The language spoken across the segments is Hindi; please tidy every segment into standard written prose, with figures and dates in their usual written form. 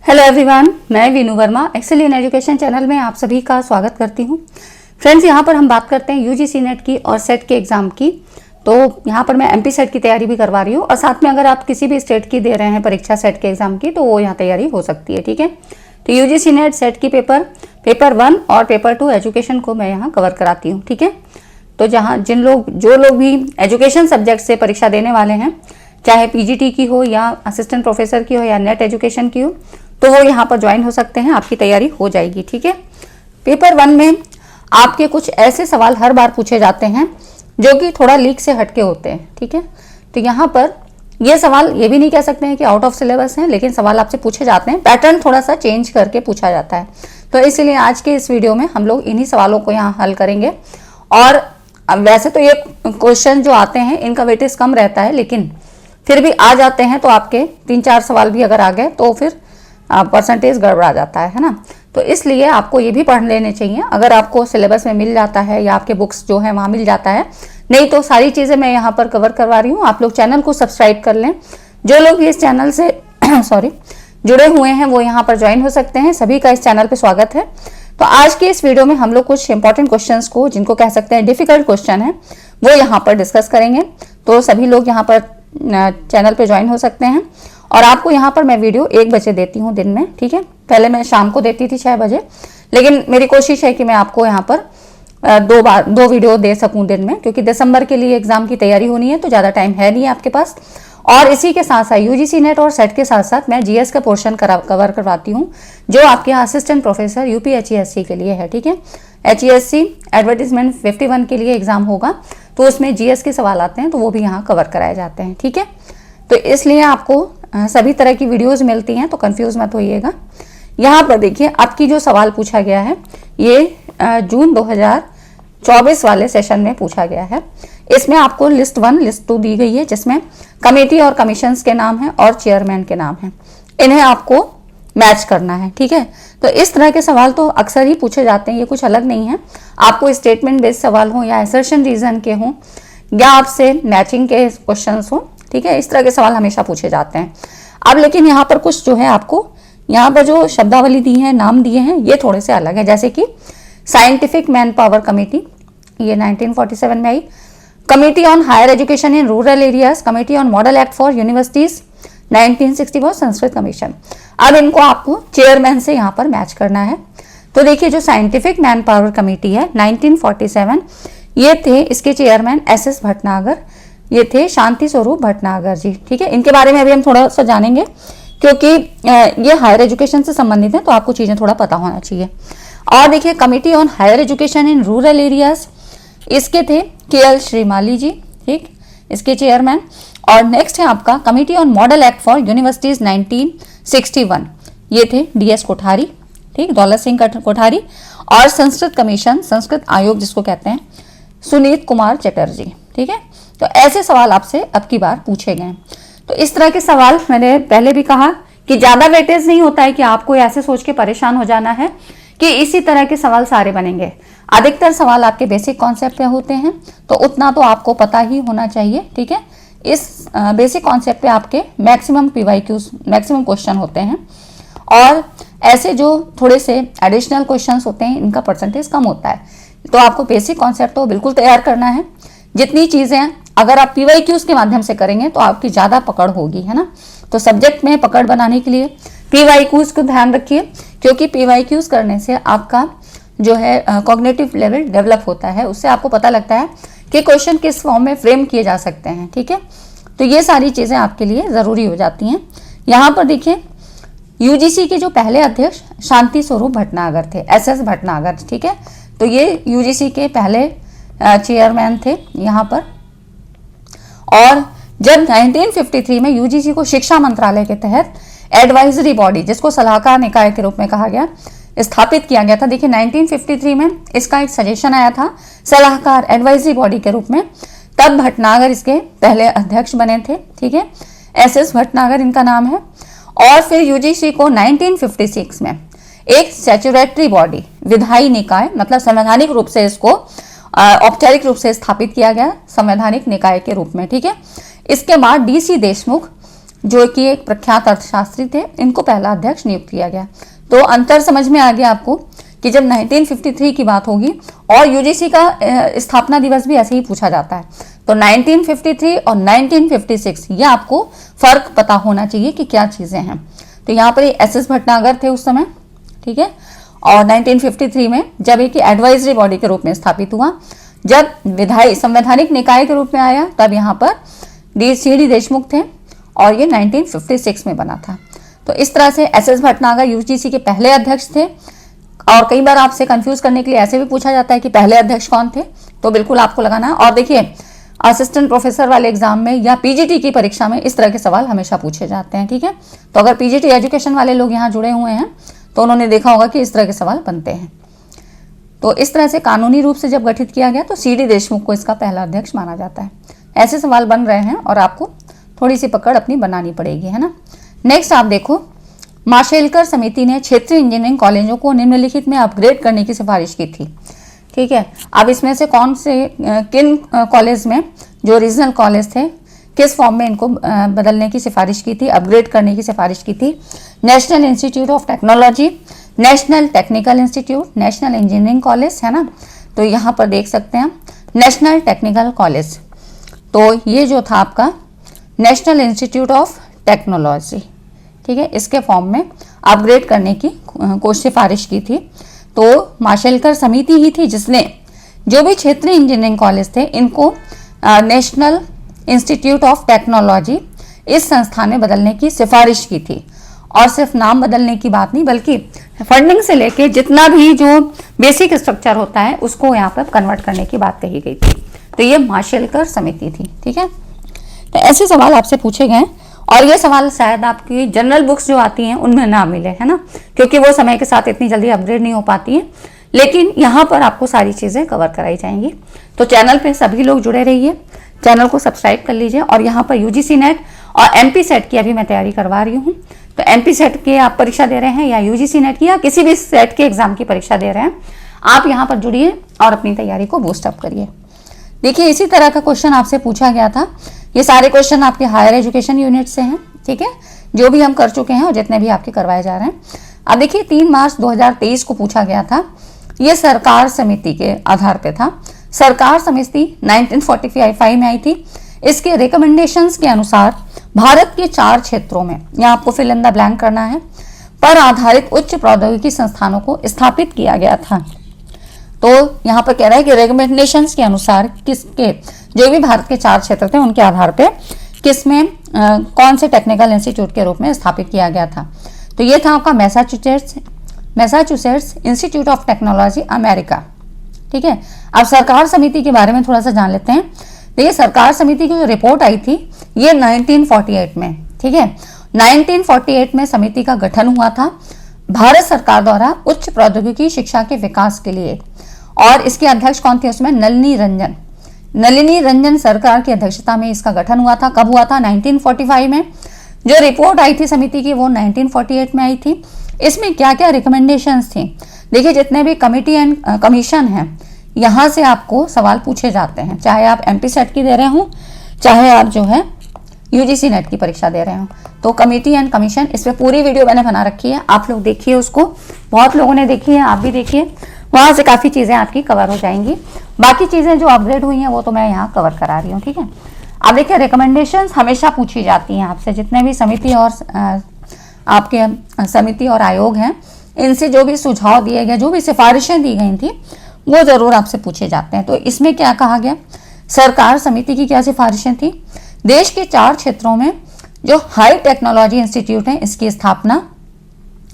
हेलो एवरीवन, मैं Veenu Verma excel in education channel में आप सभी का स्वागत करती हूं। फ्रेंड्स, यहां पर हम बात करते हैं यूजीसी नेट की और सेट के एग्जाम की। तो यहां पर मैं एमपी सेट की तैयारी भी करवा रही हूं और साथ में अगर आप किसी भी स्टेट की दे रहे हैं परीक्षा सेट के एग्जाम की तो वो यहाँ तैयारी हो सकती है। ठीक है, तो यूजीसी नेट सेट की पेपर 1 और पेपर 2 एजुकेशन को मैं यहाँ कवर कराती हूँ। ठीक है, तो जो लोग भी एजुकेशन सब्जेक्ट से परीक्षा देने वाले हैं, चाहे पीजीटी की हो या असिस्टेंट प्रोफेसर की हो या नेट एजुकेशन की हो, तो वो यहाँ पर ज्वाइन हो सकते हैं, आपकी तैयारी हो जाएगी। ठीक है, पेपर 1 में आपके कुछ ऐसे सवाल हर बार पूछे जाते हैं जो कि थोड़ा लीक से हटके होते हैं। ठीक है, तो यहाँ पर ये सवाल ये भी नहीं कह सकते हैं कि आउट ऑफ सिलेबस हैं, लेकिन सवाल आपसे पूछे जाते हैं, पैटर्न थोड़ा सा चेंज करके पूछा जाता है। तो इसलिए आज के इस वीडियो में हम लोग इन्हीं सवालों को यहाँ हल करेंगे। और वैसे तो ये क्वेश्चन जो आते हैं इनका वेटेज कम रहता है, लेकिन फिर भी आ जाते हैं तो आपके 3-4 सवाल भी अगर आ गए तो फिर परसेंटेज गड़बड़ा जाता है ना। तो इसलिए आपको ये भी पढ़ लेने चाहिए, अगर आपको सिलेबस में मिल जाता है या आपके बुक्स जो है वहाँ मिल जाता है। नहीं तो सारी चीज़ें मैं यहाँ पर कवर करवा रही हूँ। आप लोग चैनल को सब्सक्राइब कर लें। जो लोग इस चैनल से जुड़े हुए हैं वो यहाँ पर ज्वाइन हो सकते हैं। सभी का इस चैनल पर स्वागत है। तो आज के इस वीडियो में हम लोग कुछ इंपॉर्टेंट क्वेश्चंस को, जिनको कह सकते हैं डिफिकल्ट क्वेश्चन है, वो यहाँ पर डिस्कस करेंगे। तो सभी लोग यहाँ पर चैनल पे ज्वाइन हो सकते हैं। और आपको यहाँ पर मैं वीडियो 1 बजे देती हूँ दिन में। ठीक है, पहले मैं शाम को देती थी 6 बजे, लेकिन मेरी कोशिश है कि मैं आपको यहाँ पर 2 वीडियो दे सकूँ दिन में, क्योंकि दिसंबर के लिए एग्जाम की तैयारी होनी है तो ज़्यादा टाइम है नहीं आपके पास। और इसी के साथ साथ यूजीसी नेट और सेट के साथ साथ मैं जीएस का पोर्शन कवर करवाती हूँ, जो आपके असिस्टेंट प्रोफेसर यूपी HESC के लिए है। ठीक है, HESC एडवर्टीजमेंट 51 के लिए एग्जाम होगा, तो उसमें जीएस के सवाल आते हैं, तो वो भी यहाँ कवर कराए जाते हैं। ठीक है, तो इसलिए आपको सभी तरह की वीडियोस मिलती हैं, तो कंफ्यूज मत होइएगा। यहाँ पर देखिए, आपकी जो सवाल पूछा गया है ये जून 2024 वाले सेशन में पूछा गया है। इसमें आपको लिस्ट 1 लिस्ट 2 दी गई है, जिसमें कमेटी और कमीशंस के नाम हैं और चेयरमैन के नाम हैं। इन्हें आपको मैच करना है। ठीक है, तो इस तरह के सवाल तो अक्सर ही पूछे जाते हैं, ये कुछ अलग नहीं है। आपको स्टेटमेंट बेस्ड सवाल हो या असर्शन रीजन के हों या आपसे मैचिंग के क्वेश्चंस हो, ठीक है, इस तरह के सवाल हमेशा पूछे जाते हैं। अब लेकिन यहाँ पर कुछ जो है, आपको यहाँ पर जो शब्दावली दी है, नाम दिए हैं, ये थोड़े से अलग है। जैसे कि साइंटिफिक मैन पावर कमेटी, ये 1947 में आई। Committee on higher education in rural areas, committee on model act for universities 1964, Sanskrit commission. अब इनको आपको चेयरमैन से यहाँ पर मैच करना है। तो देखिए, जो साइंटिफिक मैन पावर कमेटी है 1947, ये थे, इसके चेयरमैन SS भटनागर, ये थे शांति स्वरूप भटनागर जी। ठीक है, इनके बारे में अभी हम थोड़ा सा जानेंगे, क्योंकि ये हायर एजुकेशन से संबंधित है, तो आपको चीजें थोड़ा पता होना चाहिए। और देखिए, committee on higher education in rural areas, इसके थे KL श्रीमाली जी। ठीक, इसके चेयरमैन। और नेक्स्ट है आपका committee on model act for universities 1961, ये थे DS कोठारी। ठीक, दौलत सिंह कोठारी। और संस्कृत कमीशन, संस्कृत आयोग जिसको कहते हैं, सुनीत कुमार चटर्जी। ठीक है, तो ऐसे सवाल आपसे अब की बार पूछे गए। तो इस तरह के सवाल, मैंने पहले भी कहा कि ज्यादा वेटेज नहीं होता है कि आपको ऐसे सोच के परेशान हो जाना है कि इसी तरह के सवाल सारे बनेंगे। अधिकतर सवाल आपके बेसिक कॉन्सेप्ट पे होते हैं, तो उतना तो आपको पता ही होना चाहिए। ठीक है, इस बेसिक कॉन्सेप्ट पे आपके मैक्सिमम PYQs, मैक्सिमम क्वेश्चन होते हैं। और ऐसे जो थोड़े से एडिशनल क्वेश्चंस होते हैं, इनका परसेंटेज कम होता है। तो आपको बेसिक कॉन्सेप्ट तो बिल्कुल तैयार करना है। जितनी चीजें अगर आप PYQs के माध्यम से करेंगे तो आपकी ज्यादा पकड़ होगी, है ना। तो सब्जेक्ट में पकड़ बनाने के लिए PYQs को ध्यान रखिए, क्योंकि PYQs करने से आपका जो है कॉग्निटिव लेवल डेवलप होता है। उससे आपको पता लगता है कि क्वेश्चन किस फॉर्म में फ्रेम किए जा सकते हैं। ठीक है, तो ये सारी चीजें आपके लिए जरूरी हो जाती हैं। यहाँ पर देखिए, यूजीसी के जो पहले अध्यक्ष शांति स्वरूप भटनागर थे, SS भटनागर। ठीक है, तो ये यूजीसी के पहले चेयरमैन थे यहाँ पर। और जब 1953 में यूजीसी को शिक्षा मंत्रालय के तहत एडवाइजरी बॉडी, जिसको सलाहकार निकाय के रूप में कहा गया, स्थापित किया गया था। देखिए, 1953 में इसका एक सजेशन आया था सलाहकार एडवाइजरी बॉडी के रूप में, तब भटनागर इसके पहले अध्यक्ष बने थे। ठीक है, SS भटनागर इनका नाम है। और फिर यूजीसी को 1956 में एक स्टैट्यूटरी बॉडी, विधायी निकाय, मतलब संवैधानिक रूप से इसको औपचारिक रूप से स्थापित किया गया संवैधानिक निकाय के रूप में। ठीक है, इसके बाद DC देशमुख जो कि एक प्रख्यात अर्थशास्त्री थे, इनको पहला अध्यक्ष नियुक्त किया गया। तो अंतर समझ में आ गया आपको कि जब 1953 की बात होगी, और यूजीसी का स्थापना दिवस भी ऐसे ही पूछा जाता है, तो 1953 और 1956 ये आपको फर्क पता होना चाहिए कि क्या चीजें हैं। तो यहाँ पर एसएस भटनागर थे उस समय, ठीक है। और 1953 में जब एक एडवाइजरी बॉडी के रूप में स्थापित हुआ, जब विधायी संवैधानिक निकाय के रूप में आया, तब यहाँ पर सी.डी. देशमुख थे, और ये 1956 में बना था। तो इस तरह से एसएस भटनागर यूजीसी के पहले अध्यक्ष थे। और कई बार आपसे कंफ्यूज करने के लिए ऐसे भी पूछा जाता है कि पहले अध्यक्ष कौन थे, तो बिल्कुल आपको लगाना है। और देखिए, असिस्टेंट प्रोफेसर वाले एग्जाम में या पीजीटी की परीक्षा में इस तरह के सवाल हमेशा पूछे जाते हैं, ठीक है। तो अगर पीजीटी एजुकेशन वाले लोग यहाँ जुड़े हुए हैं तो उन्होंने देखा होगा कि इस तरह के सवाल बनते हैं। तो इस तरह से कानूनी रूप से जब गठित किया गया तो सी.डी. देशमुख को इसका पहला अध्यक्ष माना जाता है। ऐसे सवाल बन रहे हैं और आपको थोड़ी सी पकड़ अपनी बनानी पड़ेगी, है ना। नेक्स्ट आप देखो, माशेलकर समिति ने क्षेत्रीय इंजीनियरिंग कॉलेजों को निम्नलिखित में अपग्रेड करने की सिफारिश की थी, ठीक है। अब इसमें से किन कॉलेज में, जो रीजनल कॉलेज थे, किस फॉर्म में इनको बदलने की सिफारिश की थी, अपग्रेड करने की सिफारिश की थी? National institute of technology, national technical institute, national engineering college, है ना। तो यहाँ पर देख सकते हैं नेशनल टेक्निकल कॉलेज, तो ये जो था आपका नेशनल इंस्टीट्यूट ऑफ टेक्नोलॉजी, ठीक है, इसके फॉर्म में अपग्रेड करने की सिफारिश की थी। तो माशेलकर समिति ही थी जिसने जो भी क्षेत्रीय इंजीनियरिंग कॉलेज थे इनको नेशनल इंस्टीट्यूट ऑफ टेक्नोलॉजी इस संस्थान में बदलने की सिफारिश की थी। और सिर्फ नाम बदलने की बात नहीं, बल्कि फंडिंग से लेके जितना भी जो बेसिक स्ट्रक्चर होता है उसको यहाँ पर कन्वर्ट करने की बात कही गई थी। तो ये माशेलकर समिति थी, ठीक है। तो ऐसे सवाल आपसे पूछे गए, और ये सवाल शायद आपकी जनरल बुक्स जो आती हैं उनमें ना मिले, है ना, क्योंकि वो समय के साथ इतनी जल्दी अपग्रेड नहीं हो पाती है। लेकिन यहाँ पर आपको सारी चीज़ें कवर कराई जाएंगी। तो चैनल पे सभी लोग जुड़े रहिए, चैनल को सब्सक्राइब कर लीजिए। और यहाँ पर यूजीसी नेट और एमपी सेट की अभी मैं तैयारी करवा रही हूँ। तो एमपी सेट की आप परीक्षा दे रहे हैं या यूजीसी नेट की या किसी भी सेट के एग्जाम की परीक्षा दे रहे हैं, आप यहाँ पर जुड़िए और अपनी तैयारी को बूस्टअप करिए। देखिए, इसी तरह का क्वेश्चन आपसे पूछा गया था। ये सारे क्वेश्चन आपके हायर एजुकेशन यूनिट से हैं, ठीक है, जो भी हम कर चुके हैं और जितने भी आपके करवाए जा रहे हैं। अब देखिए, 3 मार्च 2023 को पूछा गया था। ये सरकार समिति के आधार पे था। सरकार समिति 1945 में आई थी। इसके रिकमेंडेशंस के अनुसार भारत के 4 क्षेत्रों में, यहाँ आपको फिल इन द ब्लैंक करना है, पर आधारित उच्च प्रौद्योगिकी संस्थानों को स्थापित किया गया था। तो यहाँ पर कह रहा है कि रिकमेंडेशंस के अनुसार किसके, जो भी भारत के 4 क्षेत्र थे उनके आधार पे किसमें कौन से टेक्निकल इंस्टीट्यूट के रूप में स्थापित किया गया था। तो ये था आपका Massachusetts institute of technology America, ठीक है। अब सरकार समिति के बारे में थोड़ा सा जान लेते हैं। देखिए, सरकार समिति की जो रिपोर्ट आई थी ये 1948 में, ठीक है। 1948 में समिति का गठन हुआ था भारत सरकार द्वारा उच्च प्रौद्योगिकी शिक्षा के विकास के लिए। और इसके अध्यक्ष कौन थे उसमें? नलिनी रंजन सरकार की अध्यक्षता में इसका गठन हुआ था। कब हुआ था? 1945 में। जो रिपोर्ट आई थी समिति की वो 1948 में आई थी। इसमें क्या क्या रिकमेंडेशंस थी? देखिए, जितने भी कमिटी एंड कमीशन हैं, यहाँ से आपको सवाल पूछे जाते हैं, चाहे आप एमपी सेट की दे रहे हो, चाहे आप जो है यूजीसी नेट की परीक्षा दे रहे हो। तो कमिटी एंड कमीशन, इस पर पूरी वीडियो मैंने बना रखी है, आप लोग देखिए उसको। बहुत लोगों ने देखी है, आप भी देखिए, वहां से काफी चीजें आपकी कवर हो जाएंगी। बाकी चीजें जो अपग्रेड हुई हैं वो तो मैं यहाँ कवर करा रही हूँ, ठीक है। अब देखिए, रिकमेंडेशंस हमेशा पूछी जाती हैं आपसे, जितने भी समिति और आपके समिति और आयोग हैं, इनसे जो भी सुझाव दिए गए, जो भी सिफारिशें दी गई थी, वो जरूर आपसे पूछे जाते हैं। तो इसमें क्या कहा गया? सरकार समिति की क्या सिफारिशें थी? देश के 4 क्षेत्रों में जो हाई टेक्नोलॉजी इंस्टीट्यूट हैं, इसकी स्थापना,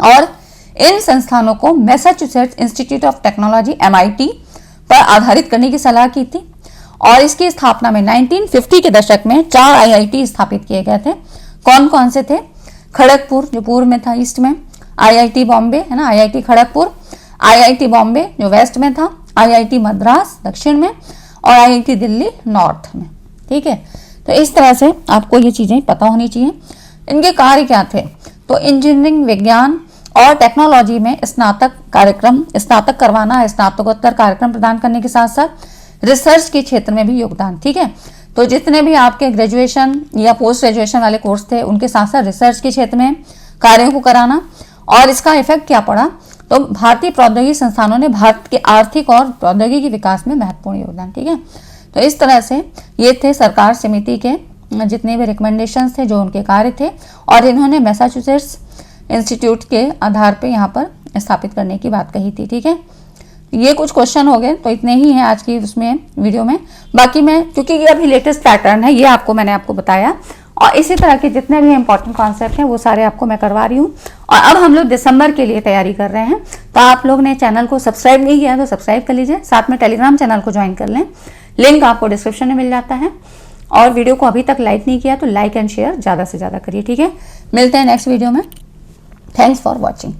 और इन संस्थानों को Massachusetts institute of technology MIT पर आधारित करने की सलाह की थी। और इसकी स्थापना में 1950 के दशक में 4 IIT स्थापित किए गए थे। कौन कौन से थे? खड़गपुर जो पूर्व में था, ईस्ट में, IIT बॉम्बे, है ना, IIT खड़गपुर, IIT बॉम्बे जो वेस्ट में था, IIT मद्रास दक्षिण में, और IIT दिल्ली नॉर्थ में, ठीक है। तो इस तरह से आपको ये चीजें पता होनी चाहिए। इनके कार्य क्या थे? तो इंजीनियरिंग, विज्ञान और टेक्नोलॉजी में स्नातक करवाना, स्नातकोत्तर कार्यक्रम प्रदान करने के साथ साथ रिसर्च के क्षेत्र में भी योगदान, ठीक है। तो जितने भी आपके ग्रेजुएशन या पोस्ट ग्रेजुएशन वाले कोर्स थे उनके साथ साथ रिसर्च के क्षेत्र में कार्यों को कराना। और इसका इफेक्ट क्या पड़ा, तो भारतीय प्रौद्योगिकी संस्थानों ने भारत के आर्थिक और प्रौद्योगिकी विकास में महत्वपूर्ण योगदान। ठीक है, तो इस तरह से ये थे सरकार समिति के जितने भी रिकमेंडेशंस थे, जो उनके कार्य थे, और इन्होंने मैसाचुसेट्स इंस्टीट्यूट के आधार पे यहाँ पर स्थापित करने की बात कही थी। ठीक है, ये कुछ क्वेश्चन हो गए, तो इतने ही हैं आज की उसमें वीडियो में। बाकी मैं, क्योंकि ये अभी लेटेस्ट पैटर्न है, ये मैंने आपको बताया, और इसी तरह के जितने भी इंपॉर्टेंट कॉन्सेप्ट हैं वो सारे आपको मैं करवा रही हूँ। और अब हम लोग दिसंबर के लिए तैयारी कर रहे हैं, तो आप लोग ने चैनल को सब्सक्राइब नहीं किया तो सब्सक्राइब कर लीजिए, साथ में टेलीग्राम चैनल को ज्वाइन कर लें, लिंक आपको डिस्क्रिप्शन में मिल जाता है। और वीडियो को अभी तक लाइक नहीं किया तो लाइक एंड शेयर ज़्यादा से ज़्यादा करिए। ठीक है, मिलते हैं नेक्स्ट वीडियो में। Thanks for watching.